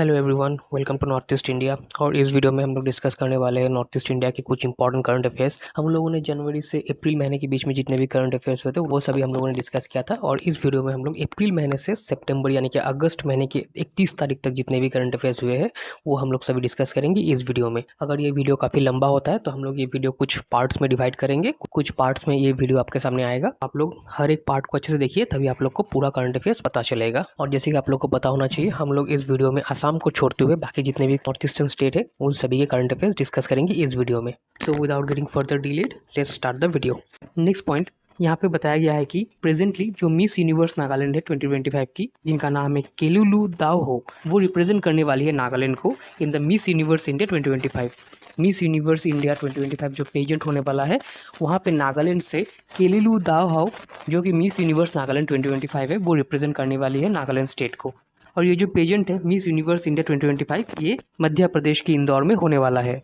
Hello everyone, welcome to North east India. और इस video में हम लोग डिस्कस करने वाले हैं नॉर्थ ईस्ट इंडिया के कुछ इंपॉर्टेंट करंट अफेयर्स। हम लोगों ने जनवरी से अप्रैल महीने के बीच में जितने भी करंट अफेयर्स हुए थे वो सभी हम लोगों ने डिस्कस किया था। और इस वीडियो में हम लोग अप्रैल महीने से सितंबर यानी कि अगस्त महीने के 31 तारीख तक जितने भी करंट अफेयर्स हुए हैं वो हम लोग सभी डिस्कस करेंगे इस वीडियो में। अगर ये वीडियो काफ़ी लंबा होता है तो हम लोग ये वीडियो कुछ पार्ट्स में डिवाइड करेंगे, कुछ पार्ट्स में ये वीडियो आपके सामने आएगा। आप लोग हर एक पार्ट को अच्छे से देखिए, तभी आप लोग को पूरा करंट अफेयर्स पता चलेगा। और जैसे कि आप लोग को पता होना चाहिए, हम लोग इस वीडियो में असम को छोड़ते हुए बाकी जितने भी नॉर्थ ईस्टर्न स्टेट है उन सभी के करंट अफेयर्स डिस्कस करेंगे इस वीडियो में। So without getting further delayed, let's start the video. Next point यहाँ पे बताया गया है कि प्रेजेंटली जो मिस यूनिवर्स नागालैंड है 2025 की, जिनका नाम है केलुलु दाओ हो, वो रिप्रेजेंट करने वाली है नागालैंड को in the miss universe India 2025। Miss universe India 2025 जो पेजेंट होने वाला है वहाँ पे नागालैंड से केलुलु दाओ हो, जो कि मिस यूनिवर्स नागालैंड 2025 है, वो रिप्रेजेंट करने वाली है नागालैंड स्टेट को। और ये जो पेजेंट है मिस यूनिवर्स इंडिया 2025 ये मध्य प्रदेश के इंदौर में होने वाला है।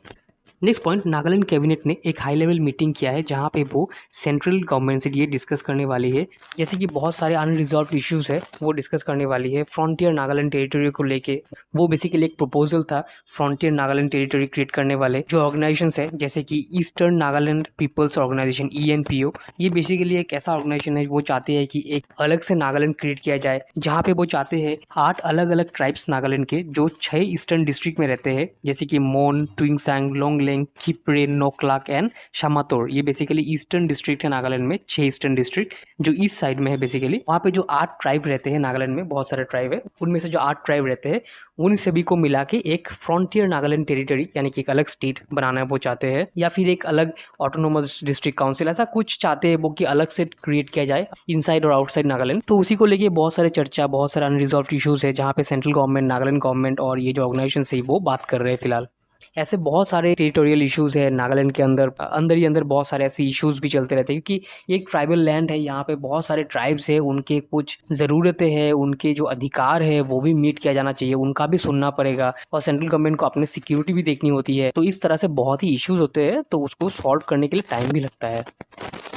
नेक्स्ट पॉइंट, नागालैंड कैबिनेट ने एक हाई लेवल मीटिंग किया है जहां पे वो सेंट्रल गवर्नमेंट से ये डिस्कस करने वाली है, जैसे कि बहुत सारे अनरिजॉल्व इश्यूज है वो डिस्कस करने वाली है। फ्रंटियर नागालैंड टेरिटरी को लेके वो बेसिकली एक प्रपोजल था। फ्रंटियर नागालैंड टेरिटरी क्रिएट करने वाले जो ऑर्गेनाइजेशन है जैसे कि Eastern Nagaland People's Organization ENPO, ये बेसिकली एक ऐसा ऑर्गेनाइजेशन है वो चाहते हैं कि एक अलग से नागालैंड क्रिएट किया जाए, जहाँ पे वो चाहते हैं 8 अलग अलग ट्राइब्स नागालैंड के जो 6 ईस्टर्न डिस्ट्रिक्ट में रहते हैं, जैसे कि मोन, ट्विंगसांग, लोंगलेंग, खिप्रे, नोक्लाक एंड शामातोर। ये बेसिकली ईस्टर्न डिस्ट्रिक्ट है नागालैंड में, 6 ईस्टर्न डिस्ट्रिक्ट जो ईस्ट साइड में है। बेसिकली वहाँ पे जो 8 ट्राइब रहते हैं नागालैंड में, बहुत सारे ट्राइब है, उनमें से जो 8 ट्राइब रहते हैं उन सभी को मिला के एक फ्रंटियर नागालैंड टेरिटरी यानी कि एक अलग स्टेट बनाना वो चाहते हैं, या फिर एक अलग ऑटोनोमस डिस्ट्रिक्ट काउंसिल, ऐसा कुछ चाहते हैं वो कि अलग से क्रिएट किया जाए इनसाइड और आउटसाइड नागालैंड। तो उसी को लेके बहुत सारे चर्चा, बहुत सारे अनरिजॉल्व इश्यूज है जहाँ पे सेंट्रल गवर्नमेंट, नागालैंड गवर्नमेंट और ये जो ऑर्गेनाइजेशन है वो बात कर रहे हैं फिलहाल। ऐसे बहुत सारे टेरिटोरियल इश्यूज है नागालैंड के अंदर, अंदर ही अंदर बहुत सारे ऐसे इश्यूज भी चलते रहते हैं, क्योंकि ये एक ट्राइबल लैंड है। यहाँ पे बहुत सारे ट्राइब्स है, उनके कुछ ज़रूरतें हैं, उनके जो अधिकार है वो भी मीट किया जाना चाहिए, उनका भी सुनना पड़ेगा। और सेंट्रल गवर्नमेंट को अपनी सिक्योरिटी भी देखनी होती है। तो इस तरह से बहुत ही इश्यूज होते हैं, तो उसको सॉल्व करने के लिए टाइम भी लगता है।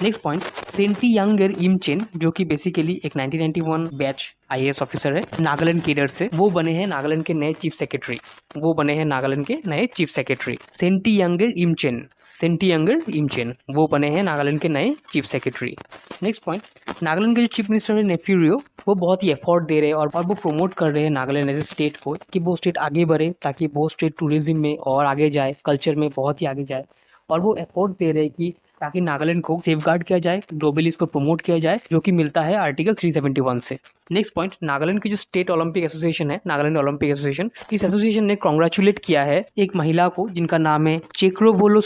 नेक्स्ट पॉइंट, सेंटी यंगर इमचेन, जो कि बेसिकली एक 1991 बैच IAS ऑफिसर है नागालैंड केडर से, वो बने हैं नागालैंड के नए चीफ सेक्रेटरी। वो बने हैं नागालैंड के नए चीफ सेक्रेटरी। सेंटी यंगर इमचेन, सेंटी यंगर इमचेन वो बने हैं नागालैंड के नए chief secretary. Next point, Nagaland के जो चीफ मिनिस्टर है नेफ्यू रियो, वो बहुत ही एफर्ट दे रहे हैं और वो प्रमोट कर रहे हैं नागालैंड एज ए स्टेट को, कि वो स्टेट आगे बढ़े, ताकि वो स्टेट टूरिज्म में और आगे जाए, कल्चर में बहुत ही आगे जाए। और वो एफर्ट दे रहे हैं कि ताकि नागालैंड को सेफगार्ड किया जाए, ग्लोबली इसको प्रमोट किया जाए, जो कि मिलता है आर्टिकल 371 से। नेक्स्ट पॉइंट, नागालैंड की जो स्टेट ओलंपिक एसोसिएशन है, नागालैंड ओलंपिक एसोसिएशन, इस एसोसिएशन ने कॉन्ग्रेचुलेट किया है एक महिला को जिनका नाम है चेक्रोवोलो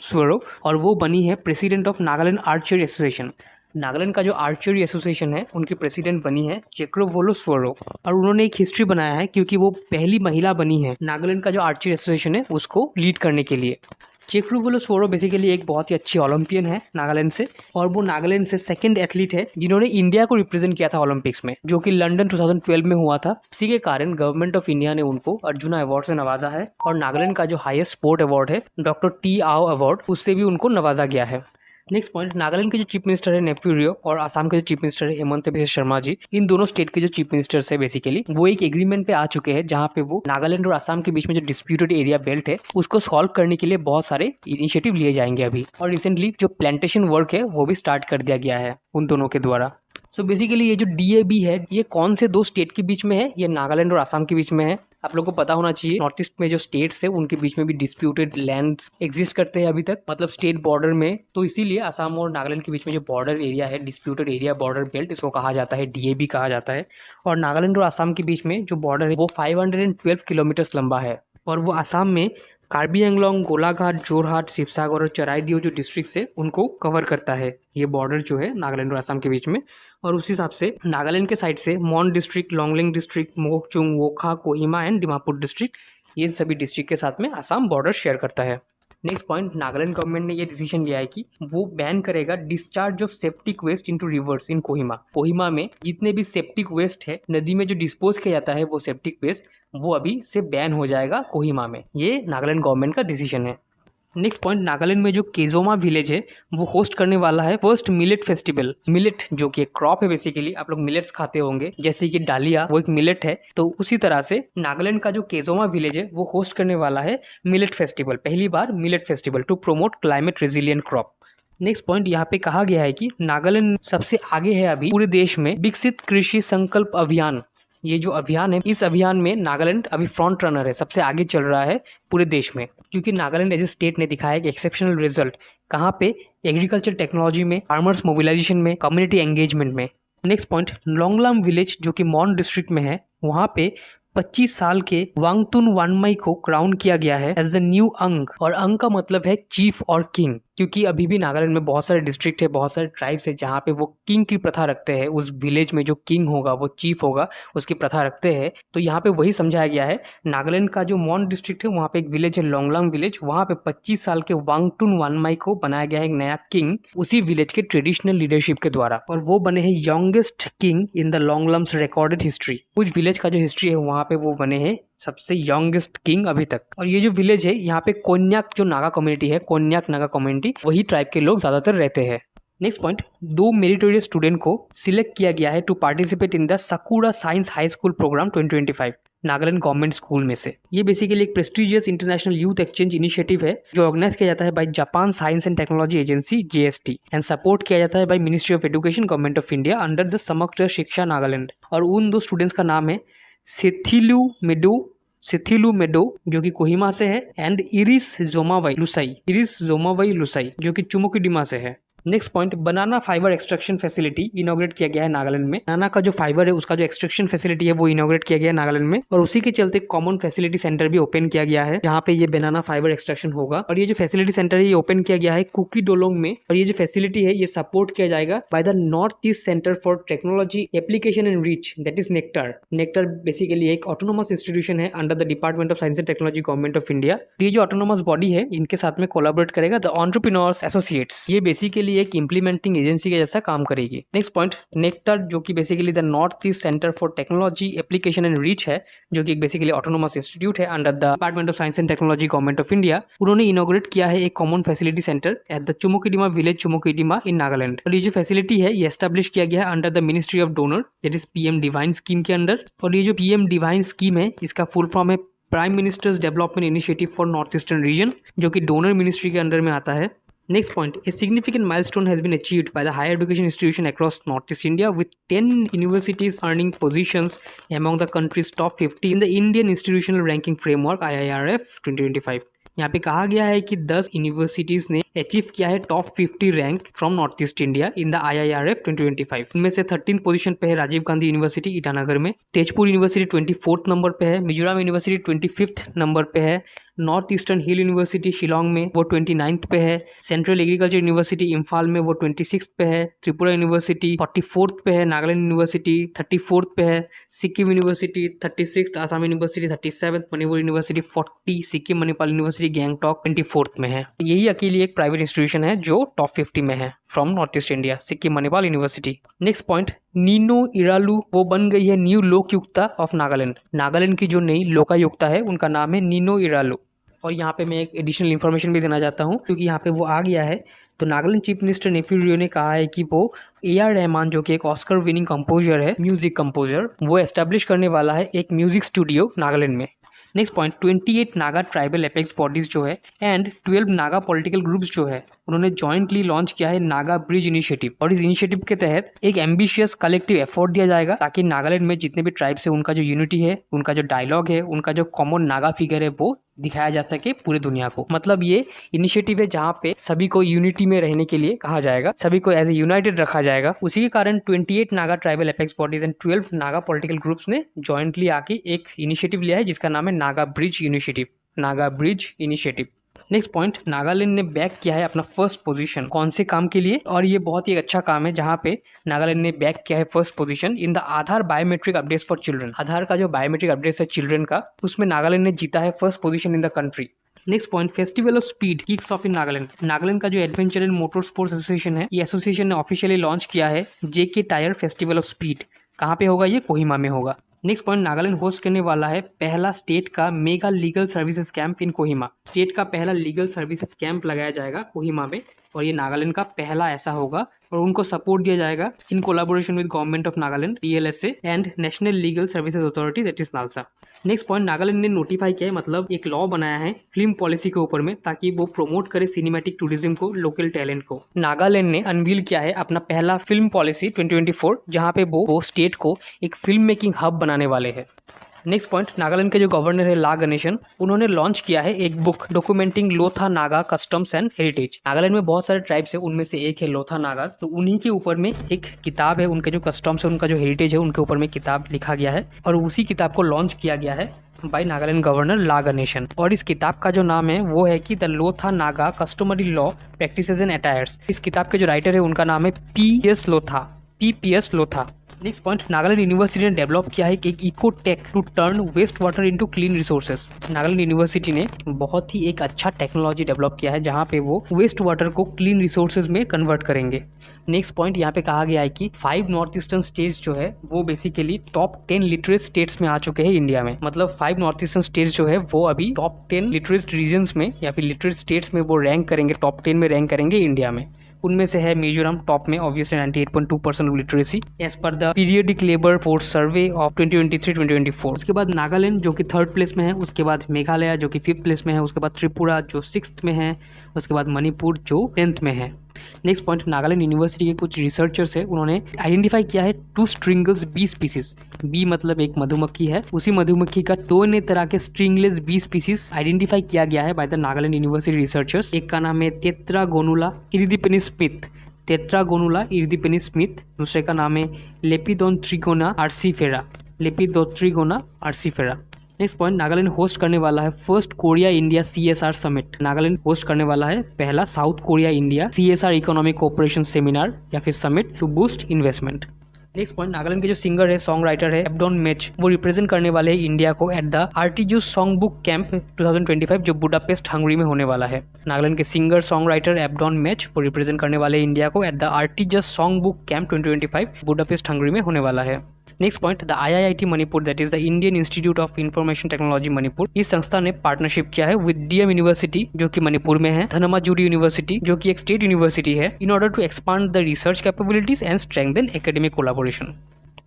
स्वरो, और वो बनी है president of Nagaland archery association. Nagaland का जो आर्चरी एसोसिएशन है उनकी प्रेसिडेंट बनी है चेक्रोवोलो स्वरो। और उन्होंने एक हिस्ट्री बनाया है क्योंकि वो पहली महिला बनी है नागालैंड का जो आर्चरी एसोसिएशन है उसको लीड करने के लिए। चेक्रोवोलो स्वरो बेसिकली एक बहुत ही अच्छी ओलंपियन है नागालैंड से, और वो नागालैंड से सेकंड एथलीट है जिन्होंने इंडिया को रिप्रेजेंट किया था ओलंपिक्स में, जो कि लंदन 2012 में हुआ था। इसी के कारण गवर्नमेंट ऑफ इंडिया ने उनको अर्जुना अवार्ड से नवाजा है, और नागालैंड का जो हाईएस्ट स्पोर्ट अवार्ड है डॉक्टर टी आओ अवार्ड, उससे भी उनको नवाजा गया है। नेक्स्ट पॉइंट, नागालैंड के जो चीफ मिनिस्टर है नेफ्यू रियो और असम के जो चीफ मिनिस्टर है हेमंत बिस्वा शर्मा जी, इन दोनों स्टेट के जो चीफ मिनिस्टर्स है बेसिकली वो एक एग्रीमेंट पे आ चुके हैं, जहाँ पे वो नागालैंड और असम के बीच में जो डिस्प्यूटेड एरिया बेल्ट है उसको सॉल्व करने के लिए बहुत सारे इनिशिएटिव लिए जाएंगे अभी। और रिसेंटली जो प्लांटेशन वर्क है वो भी स्टार्ट कर दिया गया है उन दोनों के द्वारा। सो बेसिकली ये जो DAB है ये कौन से दो स्टेट के बीच में है, ये नागालैंड और असम के बीच में है। आप लोगों को पता होना चाहिए नॉर्थ ईस्ट में जो स्टेट्स है उनके बीच में भी डिस्प्यूटेड लैंड्स एग्जिस्ट करते हैं अभी तक, मतलब स्टेट बॉर्डर में। तो इसीलिए असम और नागालैंड के बीच में जो बॉर्डर एरिया है, डिस्प्यूटेड एरिया बॉर्डर बेल्ट, इसको कहा जाता है DAB कहा जाता है। और नागालैंड और असम के बीच में जो बॉर्डर है वो 512 किलोमीटर लंबा है, और वो असम में कार्बी एंगलोंग, गोलाघाट, जोरहाट, शिवसागर और चराइदेव जो डिस्ट्रिक्ट है उनको कवर करता है ये बॉर्डर जो है नागालैंड और असम के बीच में। और उस हिसाब से नागालैंड के साइड से Mon district, Longleng district, Mokokchung, Wokha, Kohima and Dimapur district, ये सभी डिस्ट्रिक्ट के साथ में असम बॉर्डर शेयर करता है। नेक्स्ट पॉइंट, नागालैंड गवर्नमेंट ने ये डिसीजन लिया है कि वो बैन करेगा discharge of septic waste into rivers in Kohima. Kohima में जितने भी सेप्टिक वेस्ट है, नदी में जो डिस्पोज किया जाता है वो सेप्टिक वेस्ट, वो अभी से बैन हो जाएगा कोहिमा में। ये नागालैंड गवर्नमेंट का डिसीजन है। नेक्स्ट पॉइंट, नागालैंड में जो केजोमा विलेज है वो होस्ट करने वाला है फर्स्ट मिलेट फेस्टिवल। मिलेट जो कि एक क्रॉप है, बेसिकली आप लोग मिलेट्स खाते होंगे जैसे कि डालिया, वो एक मिलेट है। तो उसी तरह से नागालैंड का जो केजोमा विलेज है वो होस्ट करने वाला है मिलेट फेस्टिवल, पहली बार millet festival to promote climate resilient crop. Next point, यहाँ पे कहा गया है कि नागालैंड सबसे आगे है अभी पूरे देश में विकसित कृषि संकल्प अभियान। ये जो अभियान है, इस अभियान में नागालैंड अभी फ्रंट रनर है, सबसे आगे चल रहा है पूरे देश में, क्योंकि नागालैंड एज ए स्टेट ने दिखाया है कि एक्सेप्शनल रिजल्ट कहाँ पे, एग्रीकल्चर टेक्नोलॉजी में, फार्मर्स मोबिलाइजेशन में, कम्युनिटी एंगेजमेंट में। नेक्स्ट पॉइंट, लोंगलाम विलेज जो कि मॉन डिस्ट्रिक्ट में है, वहाँ पे 25 साल के वांगतुन वानमाई को क्राउन किया गया है एज द न्यू अंग। और अंग का मतलब है चीफ और किंग, क्योंकि अभी भी नागालैंड में बहुत सारे डिस्ट्रिक्ट है, बहुत सारे ट्राइब्स है जहाँ पे वो किंग की प्रथा रखते हैं। उस विलेज में जो किंग होगा, वो चीफ होगा, उसकी प्रथा रखते हैं। तो यहाँ पे वही समझाया गया है। नागालैंड का जो मॉन डिस्ट्रिक्ट है, वहाँ पे एक विलेज है लोंगलांग विलेज, वहाँ पे 25 साल के वांगटुन वानमाई को बनाया गया है एक नया किंग, उसी विलेज के ट्रेडिशनल लीडरशिप के द्वारा। और वो बने हैं यंगेस्ट किंग इन द लोंगलाम्स रिकॉर्डेड हिस्ट्री। कुछ विलेज का जो हिस्ट्री है वहाँ पे वो बने हैं सबसे यंगेस्ट किंग अभी तक। और ये जो विलेज है, यहाँ पे कोन्याक जो नागा कम्युनिटी है, कोन्याक नागा कम्युनिटी, वही ट्राइब के लोग ज्यादातर रहते हैं। नेक्स्ट पॉइंट, 2 मेरिटोरियस स्टूडेंट को सिलेक्ट किया गया है to participate in the Sakura science high school program 2025 Nagaland government school में से। ये बेसिकली एक prestigious international youth exchange initiative है जो ऑर्गेनाइज किया जाता है by Japan science and technology agency JST and support किया जाता है by ministry of education government of India under the समग्र शिक्षा नागालैंड। और उन 2 स्टूडेंट्स का नाम है सिथिलू मेडो जो कि कोहिमा से है, एंड इरिस जोमावाई लुसाई जो कि चुमोकीडिमा से है। नेक्स्ट पॉइंट, बनाना फाइबर एक्सट्रैक्शन फैसिलिटी इनॉग्रेट किया गया है नागालैंड में। बनाना का जो फाइबर है उसका जो एक्सट्रैक्शन फैसिलिटी है वो इनॉग्रेट किया गया है नागालैंड में, और उसी के चलते कॉमन फैसिलिटी सेंटर भी ओपन किया गया है जहाँ पे ये बनाना फाइबर एक्सट्रैक्शन होगा। और ये जो फैसिलिटी सेंटर है ये ओपन किया गया है कुकी डोलोंग में, और ये जो फैसिलिटी है ये सपोर्ट किया जाएगा by the north east centre for technology application and reach, that is nectar basically एक ऑटोनोमस इंस्टीट्यूशन है under the department of science and technology government of India. ये जो ऑटोनोमस बॉडी है इनके साथ में कोलैबोरेट करेगा द एंटरप्रेन्योर्स एसोसिएट्स। ये बेसिकली एक इंप्लीमेंटिंग एजेंसी के जैसा काम करेगी। नेक्स्ट पॉइंट, नेक्टर जो कि basically the north east centre for technology application and reach है, जो कि बेसिकली ऑटोनोमस इंस्टीट्यूट है under the department of science and technology government of India. उन्होंने इनॉग्रेट किया है एक common facility centre at the Chumoukedima village, Chumoukedima in Nagaland. और ये जो फैसिलिटी है ये एस्टेब्लिश किया गया है under the ministry of donor, that is PM divine scheme के अंडर। और ये जो PM डिवाइन स्कीम है इसका फुल फॉर्म है prime ministers development initiative for north eastern region, जो कि डोनर मिनिस्ट्री के अंडर में आता है। Next point, a significant milestone has been achieved by the higher education institution across Northeast India, with 10 universities earning positions among the country's top 50 in the Indian Institutional Ranking Framework IIRF 2025। यहाँ पे कहा गया है कि 10 universities ने achieve किया है top 50 rank from north east India in the IIRF 2025। उनमें से 13 पोजीशन पे है राजीव गांधी यूनिवर्सिटी ईटानगर में, तेजपुर यूनिवर्सिटी 24th नंबर पे है, मिजोरम यूनिवर्सिटी 25th नंबर पे है, नॉर्थ ईस्टर्न हिल यूनिवर्सिटी शिलोंग में वो 29th पे है, सेंट्रल एग्रीकल्चर यूनिवर्सिटी इम्फाल में वो 26th पे है, त्रिपुरा यूनिवर्सिटी 44th पे है, नागालैंड यूनिवर्सिटी 34th पे है, Sikkim university 36th, Assam university 37th, Manipur university 40, Sikkim Manipal university Gangtok 24th में है। यही अकेली एक प्राइवेट इंस्टीट्यूशन है जो टॉप 50 में है from north east India, Sikkim Manipal university. Next point, Neino Iralu वो बन गई है न्यू लोकयुक्ता ऑफ नागालैंड। नागालैंड की जो नई लोकायुक्ता है उनका नाम है नीनो इरालू। और यहाँ पे मैं एक एडिशनल इन्फॉर्मेशन भी देना चाहता हूँ क्योंकि यहाँ पे वो आ गया है। तो नागालैंड चीफ मिनिस्टर नेफ्यू रियो ने कहा है कि वो AR रहमान जो कि एक ऑस्कर विनिंग कंपोजर है, म्यूजिक कंपोजर, वो एस्टेब्लिश करने वाला है एक म्यूजिक स्टूडियो नागालैंड में। Next point, 28 Naga tribal apex bodies जो है एंड 12 नागा पॉलिटिकल ग्रुप्स जो है उन्होंने जॉइंटली लॉन्च किया है नागा ब्रिज इनिशिएटिव। और इस इनिशिएटिव के तहत एक एम्बिशियस कलेक्टिव एफर्ट दिया जाएगा ताकि नागालैंड में जितने भी ट्राइब्स है उनका जो यूनिटी है, उनका जो डायलॉग है, उनका जो कॉमन नागा फिगर है वो दिखाया जा सके पूरी दुनिया को। मतलब ये इनिशिएटिव है जहाँ पे सभी को यूनिटी में रहने के लिए कहा जाएगा, सभी को एज ए यूनाइटेड रखा जाएगा। उसी के कारण 28 Naga tribal apex bodies and 12 Naga political groups ने जॉइंटली आके एक इनिशिएटिव लिया है जिसका नाम है Naga bridge initiative. Next point, Nagaland ने बैक किया है अपना फर्स्ट पोजीशन। कौन से काम के लिए? और ये बहुत ही अच्छा काम है जहाँ पे नागालैंड ने बैक किया है first position in the Aadhaar biometric updates for children. Aadhaar का जो बायोमेट्रिक अपडेट्स है चिल्ड्रन का, उसमें नागालैंड ने जीता है first position in the country. Next point, festival of speed kicks off in Nagaland. Nagaland का जो adventure and motor sports association है, ये एसोसिएशन ने ऑफिशियली लॉन्च किया है JK tyre festival of speed. कहाँ पे होगा? ये कोहिमा में होगा। नेक्स्ट पॉइंट, नागालैंड होस्ट करने वाला है पहला स्टेट का mega legal services camp in Kohima. State का पहला लीगल सर्विसेज कैंप लगाया जाएगा कोहिमा में, और ये नागालैंड का पहला ऐसा होगा, और उनको सपोर्ट दिया जाएगा in collaboration with government of Nagaland, TLSA and national legal services authority, that is NALSA. Next point, Nagaland ने नोटिफाई किया है, मतलब एक लॉ बनाया है फिल्म पॉलिसी के ऊपर में, ताकि वो प्रमोट करे सिनेमैटिक टूरिज्म को, लोकल टैलेंट को। नागालैंड ने अनवील किया है अपना पहला फिल्म पॉलिसी 2024, जहां पे वो स्टेट को एक फिल्म मेकिंग हब बनाने वाले हैं। नेक्स्ट पॉइंट, नागालैंड के जो गवर्नर है ला गणेशन, उन्होंने लॉन्च किया है एक book documenting Lotha Naga customs and heritage. Nagaland में बहुत सारे ट्राइब्स है, उनमें से एक है लोथा नागा, तो उन्हीं के ऊपर में एक किताब है, उनके जो कस्टम्स है, उनका जो हेरिटेज है, उनके ऊपर में किताब लिखा गया है, और उसी किताब को लॉन्च किया गया है बाय नागालैंड गवर्नर ला गणेशन। और इस किताब का जो नाम है वो है कि the Lotha Naga customary law practices and attires. इस किताब के जो राइटर है उनका नाम है PPS Lotha. Next point, Nagaland university ने डेवलप किया है एक eco tech to turn waste water into clean resources. Nagaland university ने बहुत ही एक अच्छा टेक्नोलॉजी डेवलप किया है, जहां पे वो वेस्ट वाटर को क्लीन रिसोर्सेज में कन्वर्ट करेंगे। नेक्स्ट पॉइंट, यहाँ पे कहा गया है कि 5 नॉर्थ ईस्टर्न स्टेट्स जो है वो बेसिकली टॉप 10 लिटरेट स्टेट्स में आ चुके हैं इंडिया में। मतलब 5 नॉर्थ ईस्टर्न स्टेट्स जो है वो अभी टॉप 10 लिटरेट रीजन्स में या फिर लिटरेट स्टेट्स में वो रैंक करेंगे, टॉप 10 में रैंक करेंगे इंडिया में। उनमें से है मिजोरम टॉप में, obviously 98.2% of literacy as per the periodic labour force survey of 2023-2024। उसके बाद नागालैंड जो कि 3rd प्लेस में है, उसके बाद मेघालय जो कि 5th प्लेस में है, उसके बाद त्रिपुरा जो 6th में है, उसके बाद मणिपुर जो 10th में है। नेक्स्ट पॉइंट, नागालैंड यूनिवर्सिटी के कुछ रिसर्चर्स है, उन्होंने आइडेंटिफाई किया है 2 स्ट्रिंगल्स बी स्पीसीज। बी मतलब एक मधुमक्खी है, उसी मधुमक्खी का 2 नए तरह के स्ट्रिंगलेस बी स्पीसीज आइडेंटिफाई किया गया है by the Nagaland university researchers. एक का नाम है टेट्रागोनुला इरिदिपेनिस स्मिथ, दूसरे का नाम है लेपिडोन्ट्रिगोना आर्सीफेरा। नेक्स्ट पॉइंट, नागालैंड होस्ट करने वाला है फर्स्ट कोरिया इंडिया CSR समिट। नागालैंड होस्ट करने वाला है पहला South Korea India CSR economic cooperation seminar या फिर summit to boost investment. Next point, Nagaland के जो सिंगर है, सॉन्ग राइटर है एब्डॉन मेच, वो रिप्रेजेंट करने वाले हैं इंडिया को at the Artijus song book camp 2025 जो बुडापेस्ट हंगरी में होने वाला है। नागालैंड के singer song writer Abdon Mech वो रिप्रेजेंट करने वाले इंडिया को at the Artijus song book camp 2025 Budapest Hungary में होने वाला है। Next point, the IIT Manipur, that is the Indian institute of information technology Manipur. इस संस्था ने पार्टनरशिप किया है विद DM यूनिवर्सिटी जो कि मणिपुर में है, धनमाजुरी यूनिवर्सिटी जो कि एक स्टेट यूनिवर्सिटी है, in order to expand the research capabilities and strengthen academic collaboration.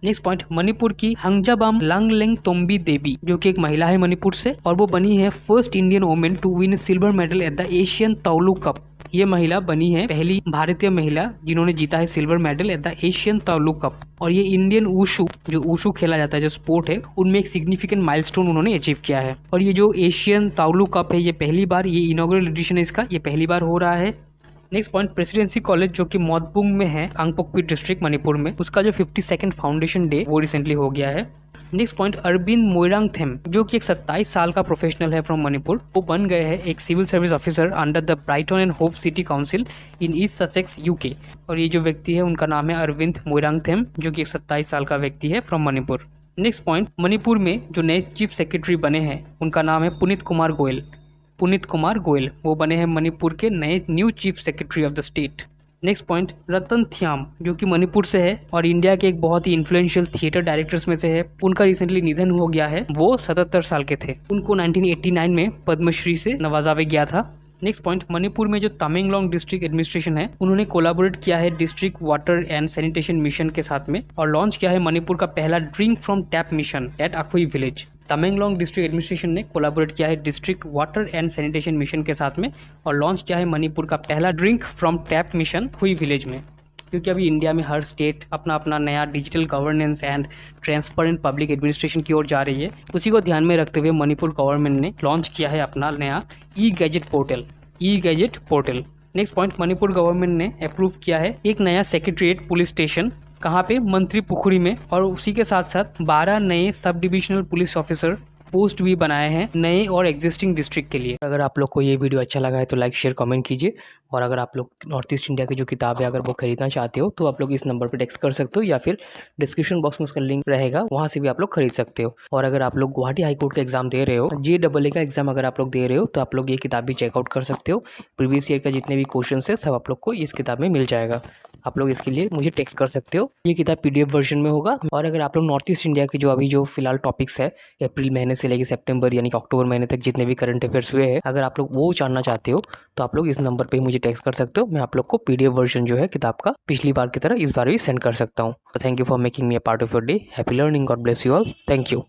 Next point, Manipur की हंगजाबाम लांगलेंग तोम्बी देवी जो कि एक महिला है मणिपुर से, और वो बनी है first Indian women to win silver medal at the Asian taolu cup. ये महिला बनी है पहली भारतीय महिला जिन्होंने जीता है silver medal at the Asian taolu cup. और ये इंडियन ऊशू, जो ऊशू खेला जाता है, जो स्पोर्ट है, उनमें एक सिग्निफिकेंट माइलस्टोन उन्होंने अचीव किया है। और ये जो एशियन ताउलू कप है, ये पहली बार, ये इनॉग्रल एडिशन है इसका, ये पहली बार हो रहा है। नेक्स्ट पॉइंट, प्रेसिडेंसी कॉलेज जो कि मौतबुंग में है, कांगपोकपी डिस्ट्रिक्ट मणिपुर में, उसका जो 52nd फाउंडेशन डे वो रिसेंटली हो गया है। नेक्स्ट पॉइंट, अरबिंद मोइरांगथेम जो कि एक 27 साल का प्रोफेशनल है फ्रॉम मणिपुर, वो बन गए हैं एक civil service officer under the Brighton and Hove city council in East Sussex UK। और ये जो व्यक्ति है उनका नाम है अरविंद मोइरांगथेम जो कि एक 27 साल का व्यक्ति है from Manipur. Next point, Manipur में जो नए चीफ सेक्रेटरी बने हैं उनका नाम है पुनीत कुमार गोयल, वो बने हैं मणिपुर के नए new chief secretary of the state. Next point, Ratan Thiyam जो कि मणिपुर से है और इंडिया के एक बहुत ही इन्फ्लुएंशियल थिएटर डायरेक्टर्स में से है। उनका रिसेंटली निधन हो गया है, वो 77 साल के थे। उनको 1989 में पद्मश्री से नवाजा गया था। नेक्स्ट पॉइंट, मणिपुर में जो तमेंगलोंग डिस्ट्रिक्ट एडमिनिस्ट्रेशन है उन्होंने कोलैबोरेट किया है district water and sanitation mission के साथ में, और लॉन्च किया है मणिपुर का पहला drink from tap mission at Akhui village. Tamenglong district administration ने कोलैबोरेट किया है district water and sanitation mission के साथ में, और लॉन्च किया है मणिपुर का पहला drink from tap mission Akhui village में। क्योंकि अभी इंडिया में हर स्टेट अपना अपना नया digital governance and transparent public administration की ओर जा रही है, उसी को ध्यान में रखते हुए मणिपुर गवर्नमेंट ने लॉन्च किया है अपना नया e gazette portal. Next point, Manipur government ने अप्रूव किया है एक नया सेक्रेटरीट पुलिस स्टेशन, कहाँ पे, मंत्री पुखुरी में, और उसी के साथ साथ 12 नए sub divisional police officer post भी बनाए हैं नए और एग्जिस्टिंग डिस्ट्रिक्ट के लिए। अगर आप लोग को ये वीडियो अच्छा लगा है तो लाइक शेयर कमेंट कीजिए, और अगर आप लोग नॉर्थ ईस्ट इंडिया की जो किताब है अगर वो खरीदना चाहते हो तो आप लोग इस नंबर पर टेक्स्ट कर सकते हो, या फिर डिस्क्रिप्शन बॉक्स में उसका लिंक रहेगा, वहाँ से भी आप लोग खरीद सकते हो। और अगर आप लोग गुवाहाटी हाईकोर्ट का एग्जाम दे रहे हो, JEE का एग्जाम अगर आप लोग दे रहे हो तो आप लोग ये किताब भी चेकआउट कर सकते हो। प्रीवियस ईयर का जितने भी क्वेश्चन है सब आप लोग को इस किताब में मिल जाएगा। आप लोग इसके लिए मुझे टेक्स्ट कर सकते हो। ये किताब PDF वर्जन में होगा। और अगर आप लोग नॉर्थ ईस्ट इंडिया के जो फिलहाल टॉपिक्स है अप्रैल महीने से लेकर सितंबर यानी कि अक्टूबर महीने तक जितने भी करंट अफेयर्स हुए हैं, अगर आप लोग वो जानना चाहते हो तो आप लोग इस नंबर पे मुझे टेक्स्ट कर सकते हो। मैं आप लोग को PDF वर्जन जो है किताब का पिछली बार की तरह इस बार भी सेंड कर सकता हूँ। Thank you for making me a part of your day. Happy learning. God bless you all. Thank you.